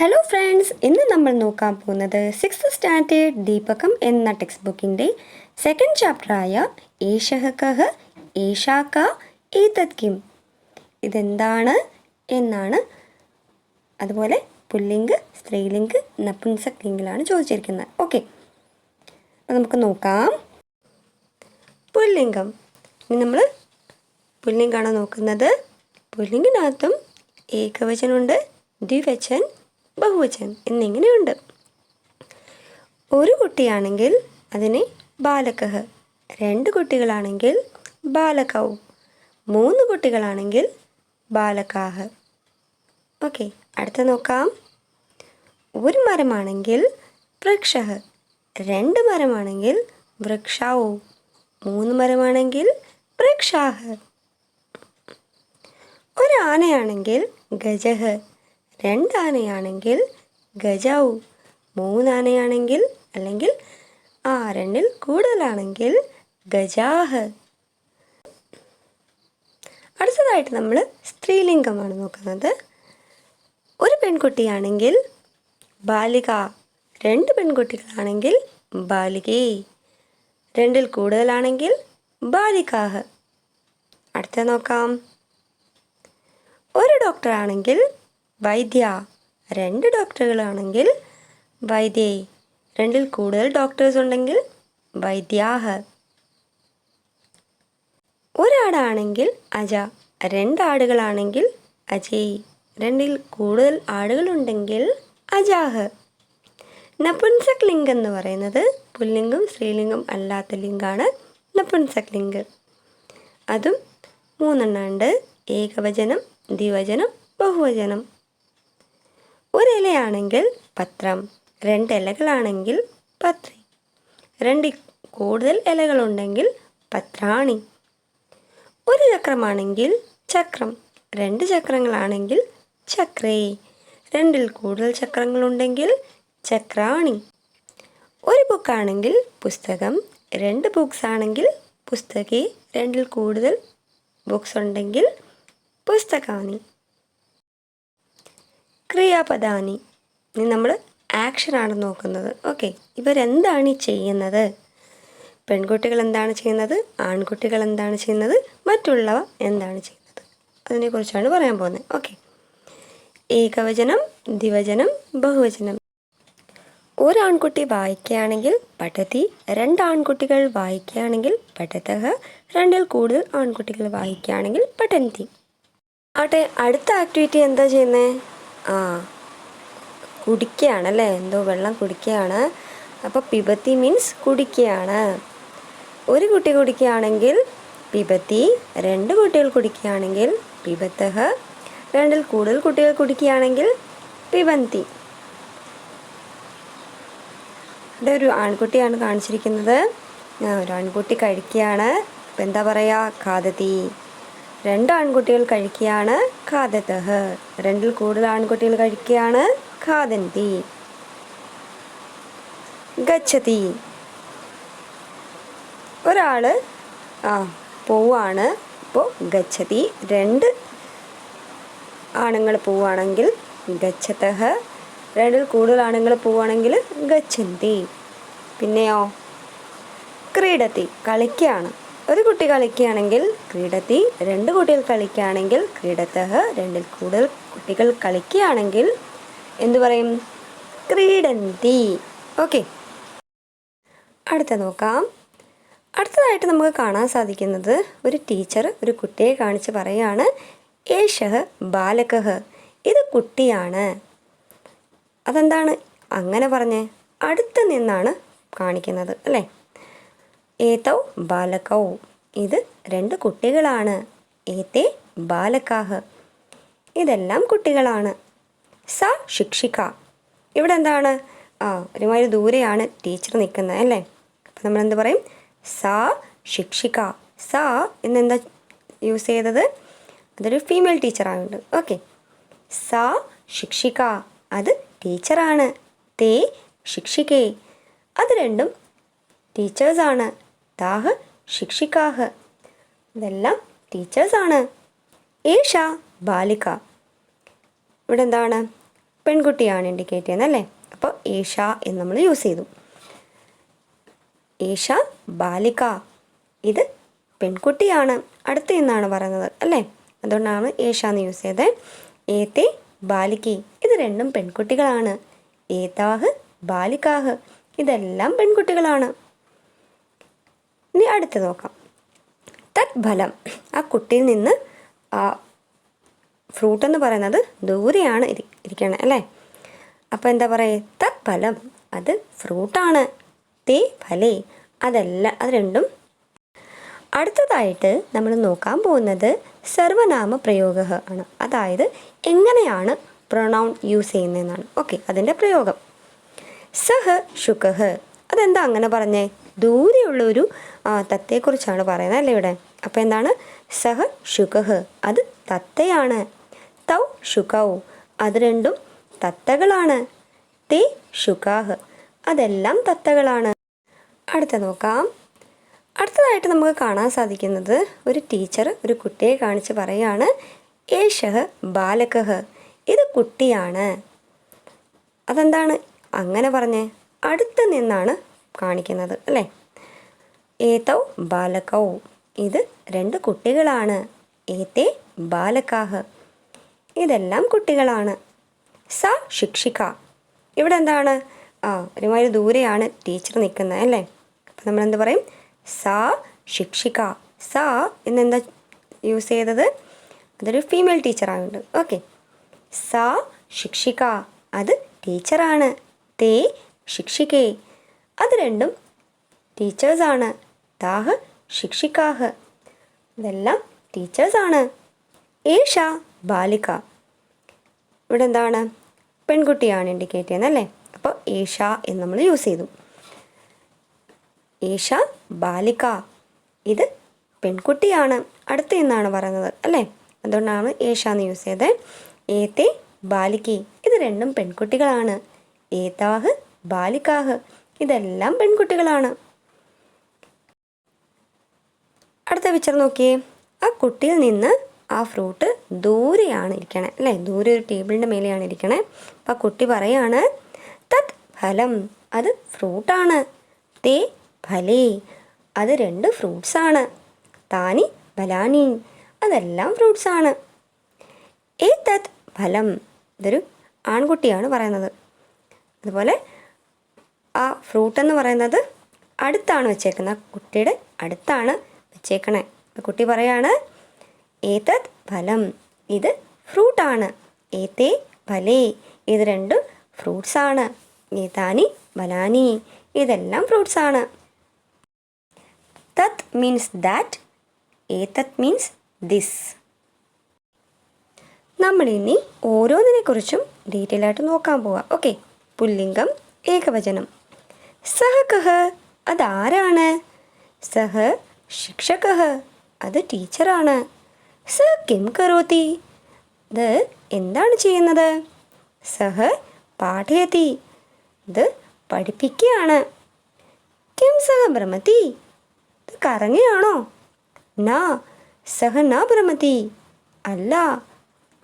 Hello friends, ഇന്ന് നമ്മൾ നോക്കാൻ പോകുന്നത് 6th സ്റ്റാൻഡേർഡ് ദീപകം എന്ന ടെക്സ്റ്റ് ബുക്കിൻ്റെ സെക്കൻഡ് ചാപ്റ്ററായ ഏഷഃ കഃ ഏഷാ കാ ഏതത് കിം, ഇതെന്താണ് എന്നാണ്. അതുപോലെ പുല്ലിംഗ്, സ്ത്രീലിംഗ്, നപുംസക് ലിംഗിലാണ് ചോദിച്ചിരിക്കുന്നത്. ഓക്കെ, അപ്പോൾ നമുക്ക് നോക്കാം. പുല്ലിംഗം. ഇനി നമ്മൾ പുല്ലിംഗാണ് നോക്കുന്നത്. പുല്ലിംഗിനകത്തും ഏകവചനമുണ്ട്, ദ്വിവചൻ, ബഹുവചൻ എന്നിങ്ങനെയുണ്ട്. ഒരു കുട്ടിയാണെങ്കിൽ അതിനെ ബാലകഃ, രണ്ട് കുട്ടികളാണെങ്കിൽ ബാലകൗ, മൂന്ന് കുട്ടികളാണെങ്കിൽ ബാലകാഃ. ഓക്കെ, അടുത്ത നോക്കാം. ഒരു മരമാണെങ്കിൽ വൃക്ഷഃ, രണ്ട് മരമാണെങ്കിൽ വൃക്ഷൗ, മൂന്ന് മരമാണെങ്കിൽ വൃക്ഷാഃ. ഒരാനയാണെങ്കിൽ ഗജഃ, രണ്ടാനയാണെങ്കിൽ ഗജൗ, മൂന്നാനയാണെങ്കിൽ അല്ലെങ്കിൽ രണ്ടിൽ കൂടുതലാണെങ്കിൽ ഗജാഹ്. അടുത്തതായിട്ട് നമ്മൾ സ്ത്രീലിംഗമാണ് നോക്കുന്നത്. ഒരു പെൺകുട്ടിയാണെങ്കിൽ ബാലിക, രണ്ട് പെൺകുട്ടികളാണെങ്കിൽ ബാലികേ, രണ്ടിൽ കൂടുതലാണെങ്കിൽ ബാലികാഹ്. അടുത്ത നോക്കാം. ഒരു ഡോക്ടറാണെങ്കിൽ വൈദ്യ, രണ്ട് ഡോക്ടറുകളാണെങ്കിൽ വൈദ്യേ, രണ്ടിൽ കൂടുതൽ ഡോക്ടേഴ്സ് ഉണ്ടെങ്കിൽ വൈദ്യാഹ്. ഒരാടാണെങ്കിൽ അജ, രണ്ടാടുകളാണെങ്കിൽ അജയ്, രണ്ടിൽ കൂടുതൽ ആടുകളുണ്ടെങ്കിൽ അജാഹ്. നപുംസക് ലിംഗം എന്ന് പറയുന്നത് പുല്ലിംഗം സ്ത്രീലിംഗം അല്ലാത്ത ലിംഗാണ് നപുംസക് ലിംഗം. അതും മൂന്നെണ്ണം ഉണ്ട്: ഏകവചനം, ദ്വിവചനം, ബഹുവചനം. ഒരിലയാണെങ്കിൽ പത്രം, രണ്ട് ഇലകളാണെങ്കിൽ പത്രി, രണ്ടിൽ കൂടുതൽ ഇലകളുണ്ടെങ്കിൽ പത്രാണി. ഒരു ചക്രമാണെങ്കിൽ ചക്രം, രണ്ട് ചക്രങ്ങളാണെങ്കിൽ ചക്രേ, രണ്ടിൽ കൂടുതൽ ചക്രങ്ങളുണ്ടെങ്കിൽ ചക്രാണി. ഒരു ബുക്കാണെങ്കിൽ പുസ്തകം, രണ്ട് ബുക്സ് ആണെങ്കിൽ പുസ്തകേ, രണ്ടിൽ കൂടുതൽ ബുക്സ് ഉണ്ടെങ്കിൽ പുസ്തകാനി. ക്രിയാപദാനി. ഇനി നമ്മൾ ആക്ഷനാണ് നോക്കുന്നത്. ഓക്കെ, ഇവരെന്താണ് ഈ ചെയ്യുന്നത്? പെൺകുട്ടികൾ എന്താണ് ചെയ്യുന്നത്, ആൺകുട്ടികൾ എന്താണ് ചെയ്യുന്നത്, മറ്റുള്ളവ എന്താണ് ചെയ്യുന്നത്, അതിനെക്കുറിച്ചാണ് പറയാൻ പോകുന്നത്. ഓക്കെ, ഏകവചനം, ദ്വിവചനം, ബഹുവചനം. ഒരാൺകുട്ടി വായിക്കുകയാണെങ്കിൽ പഠതി, രണ്ട് ആൺകുട്ടികൾ വായിക്കുകയാണെങ്കിൽ പഠതഃ, രണ്ടിൽ കൂടുതൽ ആൺകുട്ടികൾ വായിക്കുകയാണെങ്കിൽ പഠന്തി. ആട്ടെ, അടുത്ത ആക്ടിവിറ്റി എന്താ ചെയ്യുന്നത്? കുടിക്കുകയാണല്ലേ, എന്തോ വെള്ളം കുടിക്കുകയാണ്. അപ്പോൾ പിബത്തി മീൻസ് കുടിക്കുകയാണ്. ഒരു കുട്ടി കുടിക്കുകയാണെങ്കിൽ പിബത്തി, രണ്ട് കുട്ടികൾ കുടിക്കുകയാണെങ്കിൽ പിബത്തഃ, രണ്ടിൽ കൂടുതൽ കുട്ടികൾ കുടിക്കുകയാണെങ്കിൽ പിബന്തി. ഇവിടെ ഒരു ആൺകുട്ടിയാണ് കാണിച്ചിരിക്കുന്നത്. ഒരു ആൺകുട്ടി കഴിക്കുകയാണ്. അപ്പം എന്താ പറയുക? ഖാദതി. രണ്ട് ആൺകുട്ടികൾ കഴിക്കുകയാണ്, ഖാദതഃ. രണ്ടിൽ കൂടുതൽ ആൺകുട്ടികൾ കഴിക്കുകയാണ്, ഖാദന്തി. ഗച്ഛതി. ഒരാൾ പോവാണ്, ഇപ്പോൾ ഗച്ഛതി. രണ്ട് ആണുങ്ങൾ പോവുകയാണെങ്കിൽ ഗച്ഛതഃ, രണ്ടിൽ കൂടുതൽ ആണുങ്ങൾ പോവുകയാണെങ്കിൽ ഗച്ഛന്തി. പിന്നെയോ ക്രീഡതി, കളിക്കുകയാണ്. ഒരു കുട്ടി കളിക്കുകയാണെങ്കിൽ ക്രീഡതി, രണ്ട് കുട്ടികൾ കളിക്കുകയാണെങ്കിൽ ക്രീഡതഃ, രണ്ടിൽ കൂടുതൽ കുട്ടികൾ കളിക്കുകയാണെങ്കിൽ എന്തു പറയും? ക്രീഡന്തി. ഓക്കെ, അടുത്ത നോക്കാം. അടുത്തതായിട്ട് നമുക്ക് കാണാൻ സാധിക്കുന്നത് ഒരു ടീച്ചർ ഒരു കുട്ടിയെ കാണിച്ച് പറയുകയാണ്, ഏഷഃ ബാലകഃ, ഇത് കുട്ടിയാണ്. അതെന്താണ് അങ്ങനെ പറഞ്ഞ്? അടുത്ത് നിന്നാണ് കാണിക്കുന്നത് അല്ലേ? ഏതൗ ബാലകൗ, ഇത് രണ്ട് കുട്ടികളാണ്. ഏതേ ബാലകാഃ, ഇതെല്ലാം കുട്ടികളാണ്. സ ശിക്ഷിക, ഇവിടെ എന്താണ്? ഒരുമാതിരി ദൂരെയാണ് ടീച്ചർ നിൽക്കുന്നത് അല്ലേ? അപ്പം നമ്മൾ എന്ത് പറയും? സ ശിക്ഷിക. സ എന്നെന്താ യൂസ് ചെയ്തത്? അതൊരു ഫീമെയിൽ ടീച്ചറായുണ്ട്. ഓക്കെ, സ ശിക്ഷിക, അത് ടീച്ചറാണ്. തേ ശിക്ഷികേ, അത് രണ്ടും ടീച്ചേഴ്സാണ്. താഹ് ശിക്ഷികാഹ്, ഇതെല്ലാം ടീച്ചേഴ്സാണ്. ഏഷ ബാലിക, ഇവിടെ എന്താണ്? പെൺകുട്ടിയാണ് ഇൻഡിക്കേറ്റ് ചെയ്യുന്നത് അല്ലേ. അപ്പോൾ ഏഷ എന്ന് നമ്മൾ യൂസ് ചെയ്തു. ഏഷ ബാലിക, ഇത് പെൺകുട്ടിയാണ്, അടുത്ത് എന്നാണ് പറയുന്നത് അല്ലേ, അതുകൊണ്ടാണ് ഏഷ എന്ന് യൂസ് ചെയ്തത്. ഏത്തെ ബാലിക്കി, ഇത് രണ്ടും പെൺകുട്ടികളാണ്. ഏതാഹ് ബാലികാഹ്, ഇതെല്ലാം പെൺകുട്ടികളാണ്. ഇനി അടുത്ത് നോക്കാം. തത് ഫലം, ആ കുട്ടിയിൽ നിന്ന് ആ ഫ്രൂട്ട് എന്ന് പറയുന്നത് ദൂരെയാണ് ഇരിക്കണേ അല്ലേ. അപ്പോൾ എന്താ പറയുക, തത് ഫലം, അത് ഫ്രൂട്ടാണ്. തേ ഫലേ, അത് രണ്ടും. അടുത്തതായിട്ട് നമ്മൾ നോക്കാൻ പോകുന്നത് സർവനാമ പ്രയോഗ ആണ്, അതായത് എങ്ങനെയാണ് പ്രൊണൗൺ യൂസ് ചെയ്യുന്നതെന്നാണ്. ഓക്കെ, അതിൻ്റെ പ്രയോഗം. സഹ ശുകഹ്, അതെന്താ അങ്ങനെ പറഞ്ഞേ, ദൂരെയുള്ളൊരു തത്തയെക്കുറിച്ചാണ് പറയുന്നത് അല്ലേ ഇവിടെ. അപ്പോൾ എന്താണ്, സഹ ശുകഹ്, അത് തത്തയാണ്. തൗ ശുകൗ, അത് രണ്ടും തത്തകളാണ്. തേ ശുകാഹ്, അതെല്ലാം തത്തകളാണ്. അടുത്ത നോക്കാം. അടുത്തതായിട്ട് നമുക്ക് കാണാൻ സാധിക്കുന്നത് ഒരു ടീച്ചർ ഒരു കുട്ടിയെ കാണിച്ച് പറയുകയാണ്, ഏഷഹ് ബാലകഹ്, ഇത് കുട്ടിയാണ്. അതെന്താണ് അങ്ങനെ പറഞ്ഞേ, അടുത്ത് നിന്നാണ് കാണിക്കുന്നത് അല്ലേ. ഏതൗ ബാലകൗ, ഇത് രണ്ട് കുട്ടികളാണ്. ഏതേ ബാലകാഹ്, ഇതെല്ലാം കുട്ടികളാണ്. സ ശിക്ഷിക, ഇവിടെ എന്താണ്, ഒരുമാതിരി ദൂരെയാണ് ടീച്ചർ നിൽക്കുന്നത് അല്ലേ. അപ്പം നമ്മളെന്ത് പറയും, സാ ശിക്ഷിക. സാ എന്നെന്താ യൂസ് ചെയ്തത്, അതൊരു ഫീമെയിൽ ടീച്ചറായുണ്ട്. ഓക്കെ, സാ ശിക്ഷിക, അത് ടീച്ചറാണ്. തേ ശിക്ഷികേ, അത് രണ്ടും ടീച്ചേഴ്സാണ്. താഹ് ശിക്ഷികാഹ്, ഇതെല്ലാം ടീച്ചേഴ്സാണ്. ഏഷ ബാലിക, ഇവിടെ എന്താണ്, പെൺകുട്ടിയാണ് ഇൻഡിക്കേറ്റ് ചെയ്യുന്നത് അല്ലേ. അപ്പോൾ ഏഷ എന്ന് നമ്മൾ യൂസ് ചെയ്തു. ഏഷ ബാലിക, ഇത് പെൺകുട്ടിയാണ്, അടുത്ത് എന്നാണ് പറയുന്നത് അല്ലേ, അതുകൊണ്ടാണ് ഏഷ എന്ന് യൂസ് ചെയ്തത്. ഏത്തെ ബാലിക്കി, ഇത് രണ്ടും പെൺകുട്ടികളാണ്. ഏതാഹ് ബാലികാഹ്, ഇതെല്ലാം പെൺകുട്ടികളാണ്. അടുത്ത പിക്ചർ നോക്കിയേ. ആ കുട്ടിയിൽ നിന്ന് ആ ഫ്രൂട്ട് ദൂരെയാണ് ഇരിക്കണേ അല്ലേ, ദൂരെ ഒരു ടേബിളിൻ്റെ മേലെയാണ് ഇരിക്കണേ. അപ്പം ആ കുട്ടി പറയാണ്, തത് ഫലം, അത് ഫ്രൂട്ടാണ്. തേ ഫലേ, അത് രണ്ട് ഫ്രൂട്ട്സാണ്. താനി ഫലാനി, അതെല്ലാം ഫ്രൂട്ട്സാണ്. ഏ തത് ഫലം, ഇതൊരു ആൺകുട്ടിയാണ് പറയുന്നത്. അതുപോലെ ആ ഫ്രൂട്ടെന്ന് പറയുന്നത് അടുത്താണ് വെച്ചേക്കുന്നത്, ആ കുട്ടിയുടെ അടുത്താണ് വെച്ചേക്കണേ. കുട്ടി പറയാണ്, ഏതത് ഫലം, ഇത് ഫ്രൂട്ടാണ്. ഏതേ ഫലേ, ഇത് രണ്ടും ഫ്രൂട്ട്സാണ്. ഏതാനി ഫലാനി, ഇതെല്ലാം ഫ്രൂട്ട്സാണ്. തത് മീൻസ് ദാറ്റ്, ഏതത് മീൻസ് ദിസ്. നമ്മളിനി ഓരോന്നിനെക്കുറിച്ചും ഡീറ്റെയിൽ ആയിട്ട് നോക്കാൻ പോവാം. ഓക്കെ, പുല്ലിംഗം, ഏകവചനം. സഹ കഹ്, അതാരാണ്. സഹ ശിക്ഷകഹ്, അത് ടീച്ചറാണ്. സ കിം കരോതി, ഇത് എന്താണ് ചെയ്യുന്നത്. സഹ പാഠയതി, ഇത് പഠിപ്പിക്കുകയാണ്. കിം സഹ ഭ്രമതി, ഇത് കറങ്ങുകയാണോ. നാ സഹ ന ഭ്രമതി, അല്ല,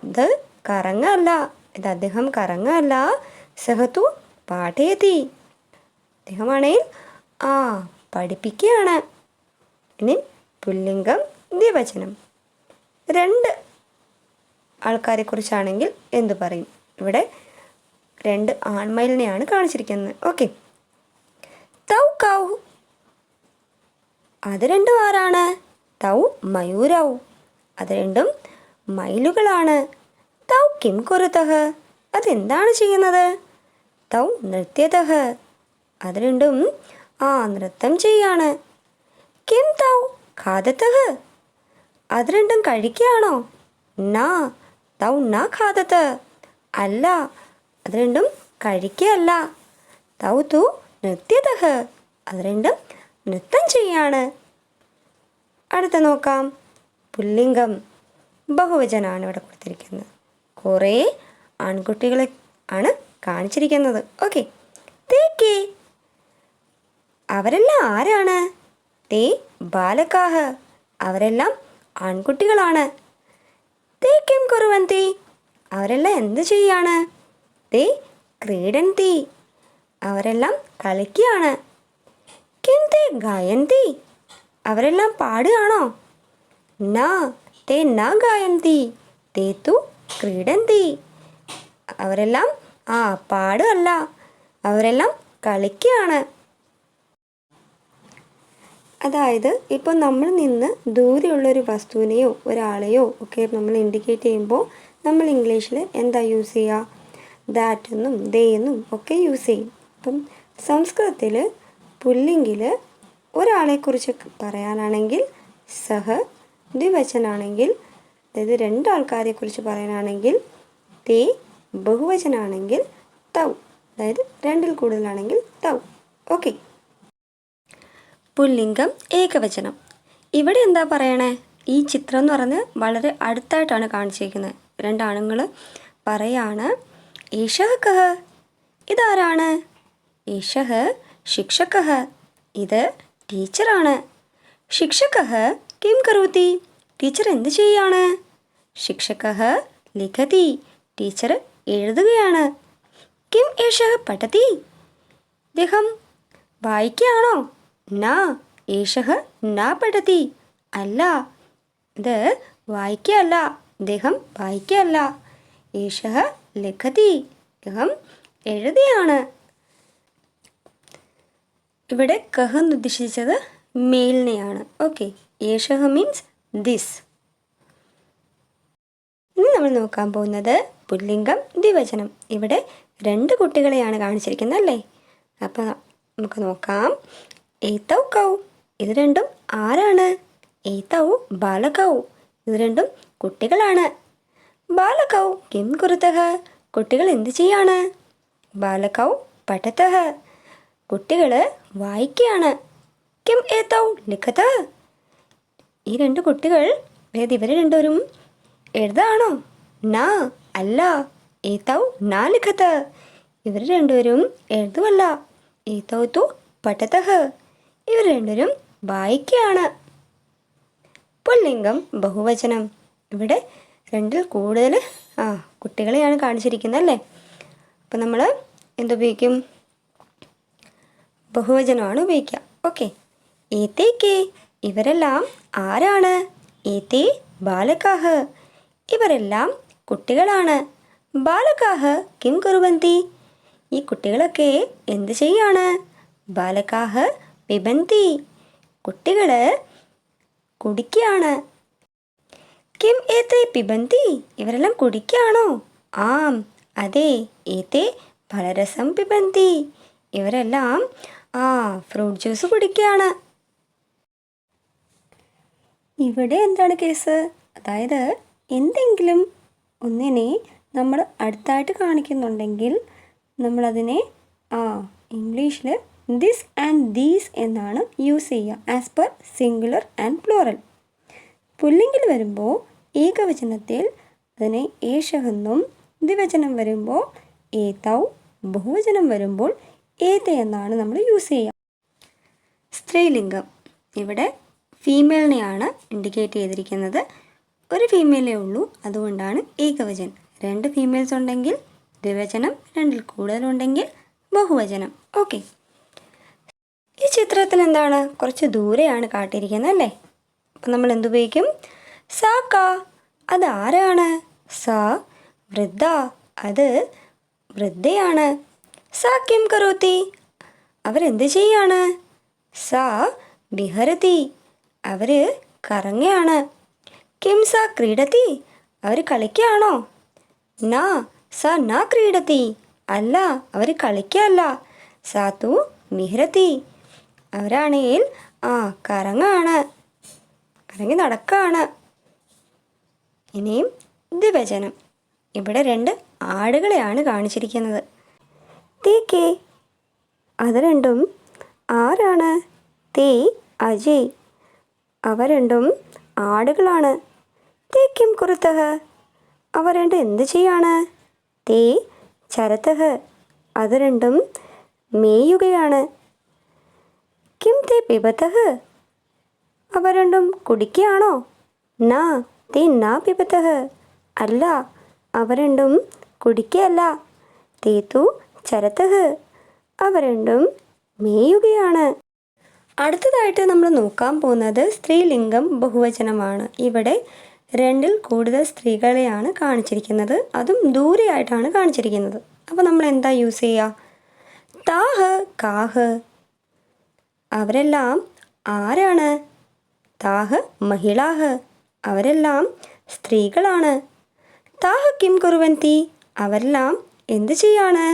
ഇത് കറങ്ങല്ല, ഇത് അദ്ദേഹം കറങ്ങല്ല. സഹതു പാഠയതി, അദ്ദേഹമാണെങ്കിൽ പഠിപ്പിക്കുകയാണ്. ഇനി പുല്ലിംഗം, ദ്വിവചനം. രണ്ട് ആൾക്കാരെക്കുറിച്ചാണെങ്കിൽ എന്ത് പറയും, ഇവിടെ രണ്ട് ആൺമയിലിനെയാണ് കാണിച്ചിരിക്കുന്നത്. ഓക്കെ, തൗ കൗ, അത് രണ്ടും ആരാണ്. തൗ മയൂരൗ, അത് രണ്ടും മയിലുകളാണ്. തൗ കിം കുരുതഹ്, അതെന്താണ് ചെയ്യുന്നത്. തൗ നൃത്യതഹ്, അത് രണ്ടും നൃത്തം ചെയ്യാണ്. കിം തൗ ഖാദതഹ്, അത് രണ്ടും കഴിക്കുകയാണോ. നാ തൗ ന ഖാദത്, അല്ല, അത് രണ്ടും കഴിക്കുകയല്ല. തൗ തു നൃത്യതഹ്, അത് രണ്ടും നൃത്തം ചെയ്യാണ്. അടുത്ത നോക്കാം. പുല്ലിംഗം, ബഹുവചനാണ് ഇവിടെ കൊടുത്തിരിക്കുന്നത്. കുറേ ആൺകുട്ടികളെ ആണ് കാണിച്ചിരിക്കുന്നത്. ഓക്കെ, തേക്കേ, അവരെല്ലാം ആരാണ്. തേ ബാലകാഹ്, അവരെല്ലാം ആൺകുട്ടികളാണ്. തേ കിം കുറുവന്തി, അവരെല്ലാം എന്ത് ചെയ്യാണ്. തേ ക്രീഡന്തി. അവരെല്ലാം കളിക്കുകയാണ്. കിം തേ ഗായന്തി. അവരെല്ലാം പാടുകയാണോ? ന തേ ന ഗായന്തി. തേ തു ക്രീഡന്തി. അവരെല്ലാം പാടുകയല്ല, അവരെല്ലാം കളിക്കുകയാണ്. അതായത് ഇപ്പോൾ നമ്മൾ നിന്ന് ദൂരെയുള്ളൊരു വസ്തുവിനെയോ ഒരാളെയോ ഒക്കെ നമ്മൾ ഇൻഡിക്കേറ്റ് ചെയ്യുമ്പോൾ നമ്മൾ ഇംഗ്ലീഷിൽ എന്താ യൂസ് ചെയ്യുക? ദാറ്റ് എന്നും ദേ എന്നും ഒക്കെ യൂസ് ചെയ്യും. അപ്പം സംസ്കൃതത്തിൽ പുല്ലിംഗിൽ ഒരാളെക്കുറിച്ച് പറയാനാണെങ്കിൽ സഹ, ദ്വിവചനാണെങ്കിൽ അതായത് രണ്ടാൾക്കാരെക്കുറിച്ച് പറയാനാണെങ്കിൽ തേ, ബഹുവചനാണെങ്കിൽ തൗ, അതായത് രണ്ടിൽ കൂടുതലാണെങ്കിൽ തൗ. ഓക്കെ. പുല്ലിംഗം ഏകവചനം. ഇവിടെ എന്താ പറയണേ? ഈ ചിത്രം എന്ന് പറഞ്ഞ് വളരെ അടുത്തായിട്ടാണ് കാണിച്ചിരിക്കുന്നത്. രണ്ടാണുങ്ങൾ പറയാണ് ഏഷഃ കഃ. ഇതാരാണ്? ഏഷഃ ശിക്ഷകഃ. ഇത് ടീച്ചറാണ്. ശിക്ഷകഃ കിം കരോതി. ടീച്ചർ എന്ത് ചെയ്യാണ്? ശിക്ഷകഃ ലിഖതി. ടീച്ചർ എഴുതുകയാണ്. കിം ഏഷഃ പഠതി. അദ്ദേഹം വായിക്കുകയാണോ? ന ഏഷഃ ന പഠതി. അല്ല, ഇത് വായിക്കുകയല്ല, അദ്ദേഹം വായിക്കുകയല്ല. ഏഷഃ ലിഖതി. അദ്ദേഹം എഴുതിയാണ്. ഇവിടെ കഹ എന്ന് ഉദ്ദേശിച്ചത് മെയിലിനെയാണ്. ഓക്കെ. ഏഷഃ മീൻസ് ദിസ്. ഇനി നമ്മൾ നോക്കാൻ പോകുന്നത് പുല്ലിംഗം ദ്വിവചനം. ഇവിടെ 2 കുട്ടികളെയാണ് കാണിച്ചിരിക്കുന്നത് അല്ലേ? അപ്പോൾ നമുക്ക് നോക്കാം. ഏതൗ കൗ. ഇത് രണ്ടും ആരാണ്? ഏതൗ ബാലകൗ. ഇത് രണ്ടും കുട്ടികളാണ്. ബാലകൗ കിം കുരുതഃ. കുട്ടികൾ എന്ത് ചെയ്യാണ്? ബാലകൗ പഠതഃ. കുട്ടികൾ വായിക്കുകയാണ്. കിം ഏതൗ ലിഖതഃ. ഈ 2 കുട്ടികൾ ഇവർ രണ്ടുപേരും എഴുതാണോ? ന അല്ല. ഏതൗ ന ലിഖതഃ. ഇവർ രണ്ടുപേരും എഴുതുമല്ല. ഏതൗ തു പഠതഃ. ഇവർ രണ്ടുപേരും വായിക്കുകയാണ്. പുല്ലിംഗം ബഹുവചനം. ഇവിടെ 2ൽ കൂടുതൽ കുട്ടികളെയാണ് കാണിച്ചിരിക്കുന്നത് അല്ലേ? അപ്പം നമ്മൾ എന്തുപയോഗിക്കും? ബഹുവചനമാണ് ഉപയോഗിക്കുക. ഓക്കെ. ഏതേക്കെ. ഇവരെല്ലാം ആരാണ്? ഏതേ ബാലകാഹ. ഇവരെല്ലാം കുട്ടികളാണ്. ബാലകാഹ കിം കുറുവന്തി. ഈ കുട്ടികളൊക്കെ എന്ത് ചെയ്യാണ്? ബാലകാഹ പിബന്തി. കുട്ടികൾ കുടിക്കുകയാണ്. കിം ഏതേ പിബന്തി. ഇവരെല്ലാം കുടിക്കുകയാണോ? ആം, അതെ. ഏതേ ഫലരസം പിബന്തി. ഇവരെല്ലാം ഫ്രൂട്ട് ജ്യൂസ് കുടിക്കുകയാണ്. ഇവിടെ എന്താണ് കേസ്? അതായത് എന്തെങ്കിലും ഒന്നിനെ നമ്മൾ അടുത്തായിട്ട് കാണിക്കുന്നുണ്ടെങ്കിൽ നമ്മളതിനെ ഇംഗ്ലീഷിൽ ദിസ് ആൻഡ് ദീസ് എന്നാണ് യൂസ് ചെയ്യുക as per singular and plural. പുല്ലിംഗിൽ വരുമ്പോൾ ഏകവചനത്തിൽ അതിനെ ഏഷഹെന്നും, ദ്വിവചനം വരുമ്പോൾ ഏതൗ, ബഹുവചനം വരുമ്പോൾ ഏത എന്നാണ് നമ്മൾ യൂസ് ചെയ്യുക. സ്ത്രീലിംഗം. ഇവിടെ ഫീമെയിലിനെയാണ് ഇൻഡിക്കേറ്റ് ചെയ്തിരിക്കുന്നത്. ഒരു ഫീമെയിലേ ഉള്ളൂ, അതുകൊണ്ടാണ് ഏകവചനം. 2 ഫീമെയിൽസ് ഉണ്ടെങ്കിൽ ദ്വിവചനം, 2ൽ കൂടുതലുണ്ടെങ്കിൽ ബഹുവചനം. ഓക്കെ. ഈ ചിത്രത്തിൽ എന്താണ്? കുറച്ച് ദൂരെയാണ് കാട്ടിയിരിക്കുന്നത് അല്ലേ? അപ്പം നമ്മൾ എന്തുപയോഗിക്കും? സാ കാ. അത് ആരാണ്? സാ വൃദ്ധ. അത് വൃദ്ധയാണ്. സാ കിം കരോതി. അവരെന്ത് ചെയ്യാണ്? സാ വിഹരതി. അവർ കറങ്ങുകയാണ്. കിം സാ ക്രീഡതി. അവർ കളിക്കുകയാണോ? ന സാ ന ക്രീഡതി. അല്ല, അവർ കളിക്കുകയല്ല. സാ തു വിഹരതി. അവരാണെങ്കിൽ കറങ്ങാണ്, കറങ്ങി നടക്കുകയാണ്. ഇനിയും ദ്വിവചനം. ഇവിടെ 2 ആടുകളെയാണ് കാണിച്ചിരിക്കുന്നത്. തേക്കെ. അത് രണ്ടും ആരാണ്? തേ അജയ്. അവ രണ്ടും ആടുകളാണ്. തേക്കും കുറുത്തഹ. അവ രണ്ടും എന്ത് ചെയ്യാണ്? തേ ചരത്തഹ. അത് രണ്ടും മേയുകയാണ്. കിം തേ പിബതഹ. അവ രണ്ടും കുടിക്കുകയാണോ? ന തേ ന പിബതഹ. അല്ല, അവ രണ്ടും കുടിക്കുകയല്ല. തേ തു ചരതഃ. അവ രണ്ടും മേയുകയാണ്. അടുത്തതായിട്ട് നമ്മൾ നോക്കാൻ പോകുന്നത് സ്ത്രീലിംഗം ബഹുവചനമാണ്. ഇവിടെ രണ്ടിൽ കൂടുതൽ സ്ത്രീകളെയാണ് കാണിച്ചിരിക്കുന്നത്, അതും ദൂരെയായിട്ടാണ് കാണിച്ചിരിക്കുന്നത്. അപ്പോൾ നമ്മൾ എന്താ യൂസ് ചെയ്യുക? താഹ് കാഹ്. അവരെല്ലാം ആരാണ്? താഹ് മഹിളാഹ്. അവരെല്ലാം സ്ത്രീകളാണ്. താഹ് കിം കുറുവന്തി. അവരെല്ലാം എന്ത് ചെയ്യാണ്?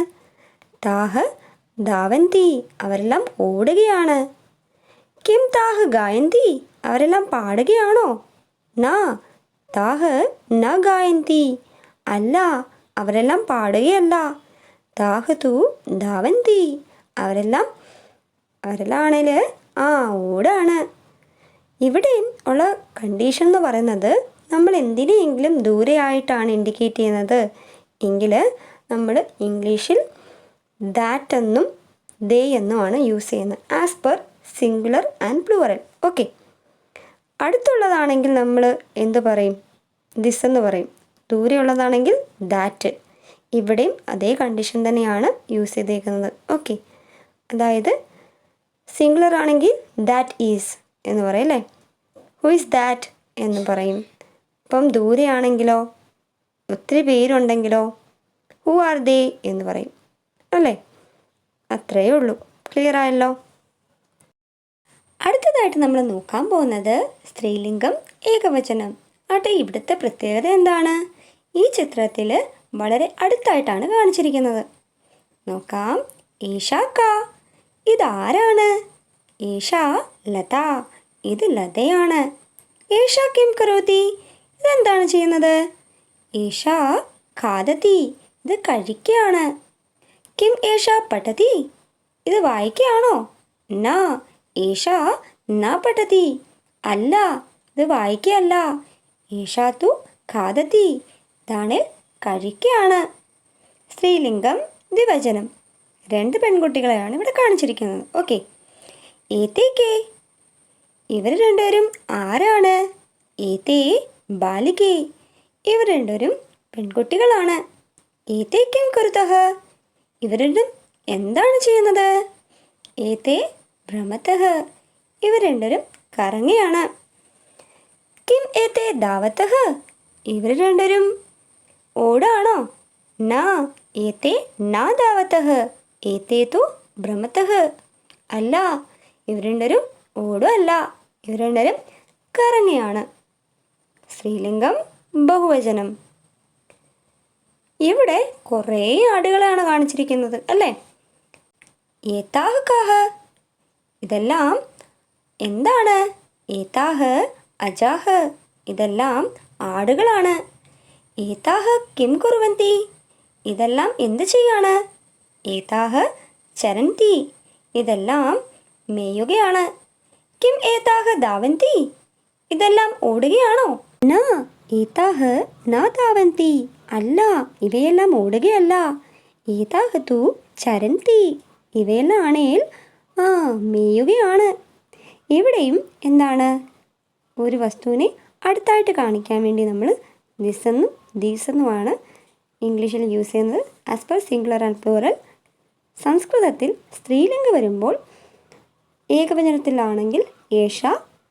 താഹ് ധാവന്തി. അവരെല്ലാം ഓടുകയാണ്. കിം താഹ് ഗായന്തി. അവരെല്ലാം പാടുകയാണോ? നാ താഹ് ന ഗായന്തി. അല്ല, അവരെല്ലാം പാടുകയല്ല. താഹ് തു ധാവന്തി. അവരെല്ലാമാണേൽ ഓടാണ്. ഇവിടെയും ഉള്ള കണ്ടീഷൻ എന്ന് പറയുന്നത് നമ്മൾ എന്തിനെയെങ്കിലും ദൂരെയായിട്ടാണ് ഇൻഡിക്കേറ്റ് ചെയ്യുന്നത് എങ്കിൽ നമ്മൾ ഇംഗ്ലീഷിൽ ദാറ്റ് എന്നും ദേ എന്നുമാണ് യൂസ് ചെയ്യുന്നത്, as per singular and plural. Okay, അടുത്തുള്ളതാണെങ്കിൽ നമ്മൾ എന്ത് പറയും? ദിസ് എന്ന് പറയും. ദൂരെയുള്ളതാണെങ്കിൽ ദാറ്റ്. ഇവിടെയും അതേ കണ്ടീഷൻ തന്നെയാണ് യൂസ് ചെയ്തേക്കുന്നത്. ഓക്കെ, അതായത് സിംഗുലർ ആണെങ്കിൽ ദാറ്റ് ഈസ് എന്ന് പറയും അല്ലേ. ഹു ഈസ് ദാറ്റ് എന്ന് പറയും. ഇപ്പം ദൂരെയാണെങ്കിലോ, ഒത്തിരി പേരുണ്ടെങ്കിലോ ഹു ആർ ദേ എന്ന് പറയും അല്ലേ. അത്രയേ ഉള്ളൂ. ക്ലിയർ ആയല്ലോ? അടുത്തതായിട്ട് നമ്മൾ നോക്കാൻ പോകുന്നത് സ്ത്രീലിംഗം ഏകവചനം. ആട്ടെ, ഇവിടുത്തെ പ്രത്യേകത എന്താണ്? ഈ ചിത്രത്തിൽ വളരെ അടുത്തായിട്ടാണ് കാണിച്ചിരിക്കുന്നത്. നോക്കാം. ഏഷാ കാ. ഇതാരാണ്? ഏഷാ ലത. ഇത് ലതയാണ്. ഏഷാ കിം കരോതി. ഇതെന്താണ് ചെയ്യുന്നത്? ഏഷാ ഖാദതി. ഇത് കഴിക്കുകയാണ്. കിം ഏഷാ പഠതി. ഇത് വായിക്കുകയാണോ? നാ ഏഷാ ന പഠതി. അല്ല, ഇത് വായിക്കുകയല്ല. ഏഷാ തു ഖാദതി. ഇതാണ് കഴിക്കുകയാണ്. സ്ത്രീലിംഗം ദ്വിവചനം. 2 പെൺകുട്ടികളെയാണ് ഇവിടെ കാണിച്ചിരിക്കുന്നത്. ഓക്കെ, ഏതേ കേ. ഇവർ രണ്ടുപേരും ആരാണ്? ഏതേ ബാലികേ. ഇവർ രണ്ടുപേരും പെൺകുട്ടികളാണ്. ഏതേ കിം കുരുതഃ. ഇവർ രണ്ടും എന്താണ് ചെയ്യുന്നത്? ഏതേ ഭ്രമതഃ. ഇവർ രണ്ടുപേരും കറങ്ങുകയാണ്. കിം ഏതേ ധാവതഃ. ഇവർ രണ്ടുപേരും ഓടാണോ? നാ ഏതേ നാ ധാവതഃ. ഏതേ തു ഭ്രമതഃ. അല്ല, ഇവർ രണ്ടുപേരും ഓടുമല്ല. ഇവർ രണ്ടുപേരും കറങ്ങുകയാണ്. സ്ത്രീലിംഗം ബഹുവചനം. ഇവിടെ കുറേ ആടുകളാണ് കാണിച്ചിരിക്കുന്നത് അല്ലേ. ഏതാഹ് കാഹ്. ഇതെല്ലാം എന്താണ്? ഏതാഹ് അജാഹ്. ഇതെല്ലാം ആടുകളാണ്. ഏതാഹ് കിം കുറുവന്തി. ഇതെല്ലാം എന്ത് ചെയ്യാണ്? ഏതാഹ് ചരന്തി. ഇതെല്ലാം മേയുകയാണ്. കിം ഏതാഹ് ധാവന്തി. ഇതെല്ലാം ഓടുകയാണോ? നാ ഏതാഹ് നാ ധാവന്തി. അല്ല, ഇവയെല്ലാം ഓടുകയല്ല. ഏതാഹ് തു ചരന്തി. ഇവയെല്ലാം ആണേൽ മേയുകയാണ്. ഇവിടെയും എന്താണ്? ഒരു വസ്തുവിനെ അടുത്തായിട്ട് കാണിക്കാൻ വേണ്ടി നമ്മൾ ദിസ് എന്നും ദീസ് എന്നുമാണ് ഇംഗ്ലീഷിൽ യൂസ് ചെയ്യുന്നത്, as per singular and plural. സംസ്കൃതത്തിൽ സ്ത്രീലിംഗം വരുമ്പോൾ ഏകവചനത്തിലാണെങ്കിൽ ഏഷ,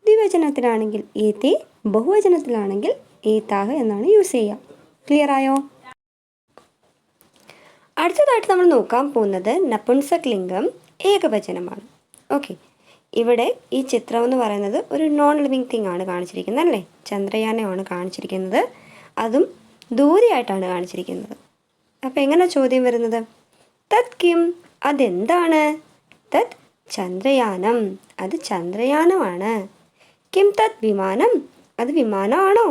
ദ്വിവചനത്തിലാണെങ്കിൽ ഏതേ, ബഹുവചനത്തിലാണെങ്കിൽ ഏതാഹ് എന്നാണ് യൂസ് ചെയ്യുക. ക്ലിയർ ആയോ? അടുത്തതായിട്ട് നമ്മൾ നോക്കാൻ പോകുന്നത് നപുംസക് ലിംഗം ഏകവചനമാണ്. ഓക്കെ, ഇവിടെ ഈ ചിത്രം എന്ന് പറയുന്നത് ഒരു നോൺ ലിവിങ് തിങ് ആണ് കാണിച്ചിരിക്കുന്നത് അല്ലേ. ചന്ദ്രയാനമാണ് കാണിച്ചിരിക്കുന്നത്, അതും ദൂരെയായിട്ടാണ് കാണിച്ചിരിക്കുന്നത്. അപ്പോൾ എങ്ങനെ ചോദ്യം വരുന്നത്? തത് കിം. അതെന്താണ്? തത് ചന്ദ്രയാനം. അത് ചന്ദ്രയാനമാണ്. കിം തത് വിമാനം. അത് വിമാനമാണോ?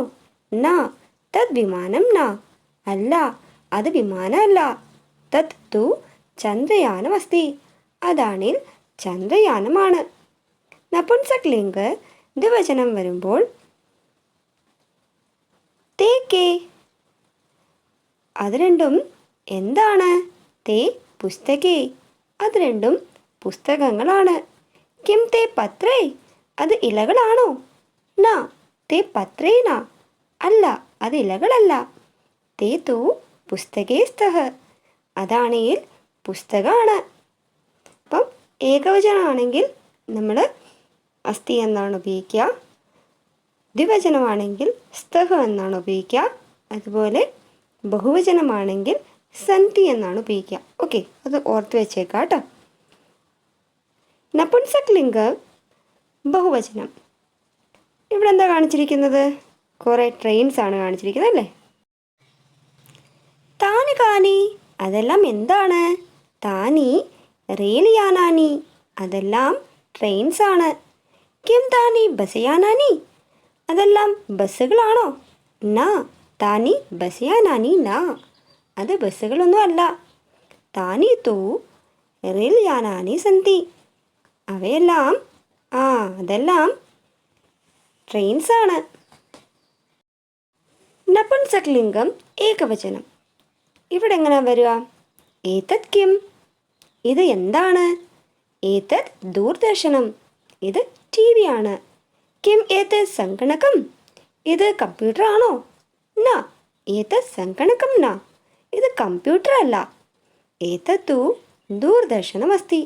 നാ തത് വിമാനം നാ. അല്ല, അത് വിമാനമല്ല. തത് തു ചന്ദ്രയാനമസ്തി. അതാണിൽ ചന്ദ്രയാനമാണ്. നപുംസക് ലിംഗ ദ്വിവചനം വരുമ്പോൾ തേ കേ. അത് രണ്ടും എന്താണ്? തേ പുസ്തകേ. അത് രണ്ടും പുസ്തകങ്ങളാണ്. കിം തേ പത്രേ. അത് ഇലകളാണോ? നാ തേ പത്രേ നാ. അല്ല, അത് ഇലകളല്ല. തേ തു പുസ്തകേ സ്തഃ. അതാണെങ്കിൽ പുസ്തകമാണ്. അപ്പം ഏകവചനമാണെങ്കിൽ നമ്മൾ അസ്തി എന്നാണ് ഉപയോഗിക്കുക. ദ്വിവചനമാണെങ്കിൽ സ്തഹ എന്നാണ് ഉപയോഗിക്കുക. അതുപോലെ ബഹുവചനമാണെങ്കിൽ സന്തി എന്നാണ് ഉപയോഗിക്കുക. ഓക്കെ, അത് ഓർത്ത് വെച്ചേക്കാം കേട്ടോ. നപുംസകലിംഗം ബഹുവചനം. ഇവിടെ എന്താ കാണിച്ചിരിക്കുന്നത്? കുറേ ട്രെയിൻസ് ആണ് കാണിച്ചിരിക്കുന്നത് അല്ലേ? താനി കാനി, അതെല്ലാം എന്താണ്? താനി റെയിൽയാനാനി, അതെല്ലാം ട്രെയിൻസ് ആണ്. കിം താനി ബസയാനാനി, അതെല്ലാം ബസ്സുകളാണോ? നാ താനി ബസയാനാനി നാ, അത് ബസ്സുകളൊന്നും അല്ല. താനി തൂ റെയിൽയാനാനി സന്തി, അവയെല്ലാം അതെല്ലാം ട്രെയിൻസ് ആണ്. നപുംസകലിംഗം ഏകവചനം. ഇവിടെ എങ്ങനെയാ വരിക? ഏതത് കിം, ഇത് എന്താണ്? ഏതത് ദൂരദർശനം, ഇത് TV ആണ്. കിം ഏതത് സംഗണകം, ഇത് കമ്പ്യൂട്ടർ ആണോ? നാ ഏതത് സംഗണകം നാ, ഇത് കമ്പ്യൂട്ടർ അല്ല. ഏതത്തു ദൂരദർശനം അസ്തി,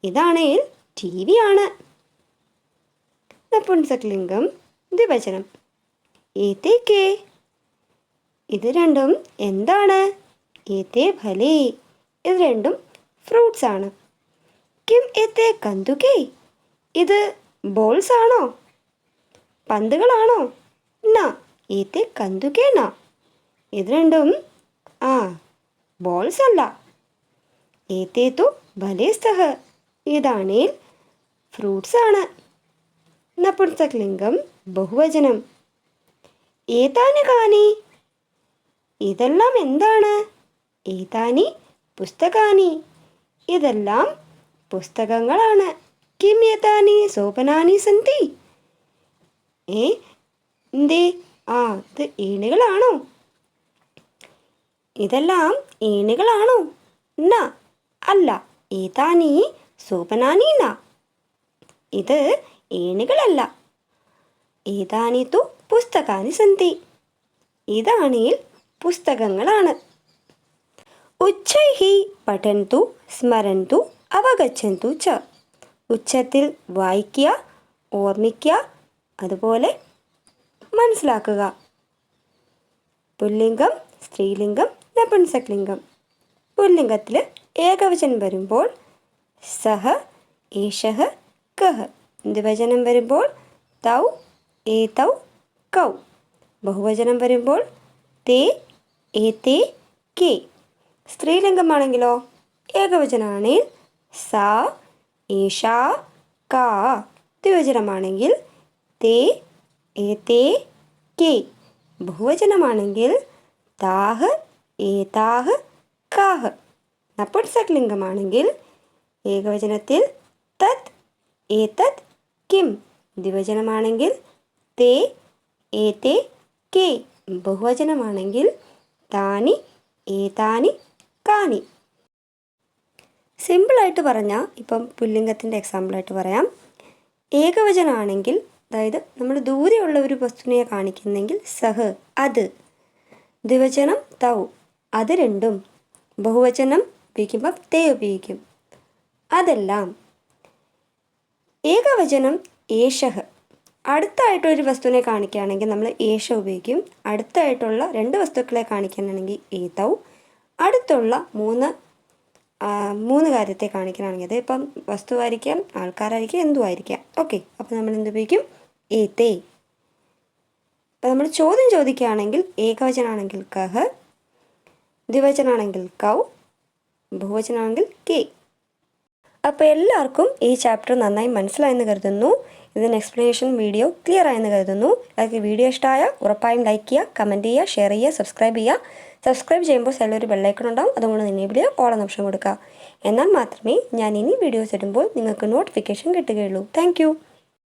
ഇതാണെങ്കിൽ TV ആണ്. നപുംസകലിംഗം ദ്വിവചനം. ഏതേ കേ, ഇത് രണ്ടും എന്താണ്? ഏതേ ഫലേ, ഇത് രണ്ടും ഫ്രൂട്ട്സ് ആണ്. കിം ഏതേ കന്തുകേ, ഇത് ബോൾസ് ആണോ? പന്തുകളാണോ? നാ ഏതേ കന്തുകേ നാ, ഇത് രണ്ടും ബോൾസ് അല്ല. ഏതേ തു ഭലേ സ്തഹ, ഇതാണെങ്കിൽ ഫ്രൂട്ട്സ് ആണ്. നപുംസകലിംഗം ബഹുവചനം. ഏതാനി കാനി, ഇതെല്ലാം എന്താണ്? ഏതാനി പുസ്തകാനി, ഇതെല്ലാം പുസ്തകങ്ങളാണ്. കിം ഏതാനി സോപനാനി സന്തി, എന്തേ ഇത് ഏണികളാണോ? ഇതെല്ലാം ഏണികളാണോ? നാ അല്ല. ഏതാനി സോപനാനി നാ, ഇത് ഏണികളല്ല. ഏതാനി തു പുസ്തകാനി സന്തി, ഇതാണെങ്കിൽ പുസ്തകങ്ങളാണ്. ഉച്ചൈഹി പഠന്തു സ്മരന്തു അവഗച്ഛന്തു ച, ഉച്ചത്തിൽ വായിക്കുക, ഓർമ്മിക്കുക, അതുപോലെ മനസ്സിലാക്കുക. പുല്ലിംഗം, സ്ത്രീലിംഗം, നപുംസകലിംഗം. പുല്ലിംഗത്തിൽ ഏകവചനം വരുമ്പോൾ സഹ, ഏഷഹ, കഹ. ദ്വിവചനം വരുമ്പോൾ തൗ, ഏതൗ, കൗ. ബഹുവചനം വരുമ്പോൾ തേ, ഏതേ, കേ. സ്ത്രീലിംഗമാണെങ്കിലോ ഏകവചനമാണെങ്കിൽ സാ, ഏഷാ, കാ. ദ്വിവചനമാണെങ്കിൽ തേ, ഏതേ, കേ. ബഹുവചനമാണെങ്കിൽ താഹ്, ഏതാഹ്, കാഹ്. നപുംസകലിംഗമാണെങ്കിൽ ഏകവചനത്തിൽ തത്, ഏതത്, കിം. ദ്വിവചനമാണെങ്കിൽ തേ, ഏതേ, കേ. ബഹുവചനമാണെങ്കിൽ താനി, ഏതാനി, കാനി. സിമ്പിളായിട്ട് പറഞ്ഞാൽ ഇപ്പം പുല്ലിംഗത്തിൻ്റെ എക്സാമ്പിളായിട്ട് പറയാം. ഏകവചനമാണെങ്കിൽ, അതായത് നമ്മൾ ദൂരെയുള്ള ഒരു വസ്തുവിനെ കാണിക്കുന്നെങ്കിൽ സഹ്, അത്. ദ്വിവചനം തൗ, അത് രണ്ടും. ബഹുവചനം ഉപയോഗിക്കുമ്പോൾ തേ ഉപയോഗിക്കും, അതെല്ലാം. ഏകവചനം ഏഷഹ്, അടുത്തായിട്ടൊരു വസ്തുവിനെ കാണിക്കുകയാണെങ്കിൽ നമ്മൾ ഏഷ ഉപയോഗിക്കും. അടുത്തായിട്ടുള്ള രണ്ട് വസ്തുക്കളെ കാണിക്കാനാണെങ്കിൽ ഏതൗ. അടുത്തുള്ള മൂന്ന് കാര്യത്തെ കാണിക്കാനാണെങ്കിൽ, അത് ഇപ്പം വസ്തുവായിരിക്കാം, ആൾക്കാരായിരിക്കാം, എന്തുമായിരിക്കാം. ഓക്കെ, അപ്പോൾ നമ്മൾ എന്തുപയോഗിക്കും? ഏതേ. അപ്പോൾ നമ്മൾ ചോദ്യം ചോദിക്കുകയാണെങ്കിൽ ഏകവചനമാണെങ്കിൽ കഹ്, ദ്വിവചനമാണെങ്കിൽ കൗ, ബഹുവചനമാണെങ്കിൽ കേ. അപ്പോൾ എല്ലാവർക്കും ഈ ചാപ്റ്റർ നന്നായി മനസ്സിലായെന്ന് കരുതുന്നു. ഇതിന് എക്സ്പ്ലനേഷൻ വീഡിയോ ക്ലിയർ ആയെന്ന് കരുതുന്നു. നിങ്ങൾക്ക് വീഡിയോ ഇഷ്ടമായ ഉറപ്പായും ലൈക്ക് ചെയ്യുക, കമൻറ്റ് ചെയ്യുക, ഷെയർ ചെയ്യുക, സബ്സ്ക്രൈബ് ചെയ്യുക. സബ്സ്ക്രൈബ് ചെയ്യുമ്പോൾ സൈഡിലൊരു ബെല്ലൈക്കൺ ഉണ്ടാവും, അതുകൊണ്ട് എനേബിൾ ചെയ്യുക, ഓൾ എന്ന ഓപ്ഷൻ കൊടുക്കുക. എന്നാൽ മാത്രമേ ഞാൻ ഇനി വീഡിയോസ് ഇടുമ്പോൾ നിങ്ങൾക്ക് നോട്ടിഫിക്കേഷൻ കിട്ടുകയുള്ളൂ. താങ്ക്